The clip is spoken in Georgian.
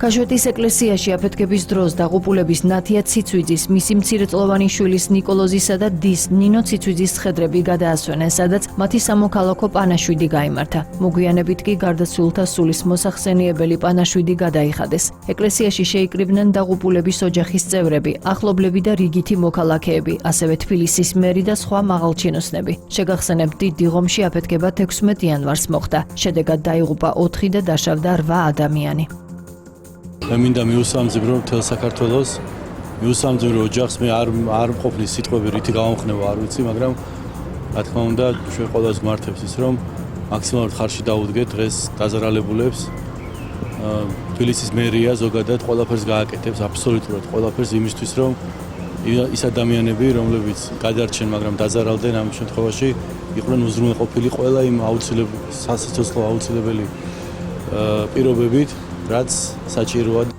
ქაშვეთის ეკლესიაში აფეთქების დროს დაღუპულების ნათია ციცვიძის, მისი მცირეწლოვანი შვილის ნიკოლოზისა და დის ნინო ციცვიძის ცხედრები გადაასვენეს, სადაც მათი სამოქალაქო პანაშვიდი გაიმართა. მოგვიანებით კი გარდაცვლილთა სულის მოსახსენიებელი პანაშვიდი გადაიხადეს. ეკლესიაში შეიკრიბნენ დაღუპულების ოჯახის წევრები, ახლობლები და რიგითი მოქალაქეები, ასევე თბილისის მერი და სხვა მაღალჩინოსნები. შეგახსენებთ, დიდ დიღომში აფეთქება 16 იანვარს მოხდა. შედეგად დაიღუპა 4 და დაშავდა 8 ადამიანი. მე მინდა მიუსამძიმრო მთელ საქართველოს, მიუსამძიმრო ოჯახს, მე არ მყოფნის სიტყვები რითი გავამხნევა არ ვიცი, მაგრამ რა თქმა უნდა ჩვენ ყველას გვმართებს ის რომ მაქსიმალურად ხარში დაუდგეთ დღეს დაზარალებულებს. თბილისის მერია ზოგადად ყველაფერს გააკეთებს, აბსოლუტურად ყველაფერს იმისთვის რომ ის ადამიანები, რომლებიც გადარჩენ, მაგრამ დაზარალდნენ ამ შემთხვევაში, იყვნენ უზრუნველყოფილი ყველა იმ სასიცოცხლო აუცილებელი პირობებით, რაც საჭიროა.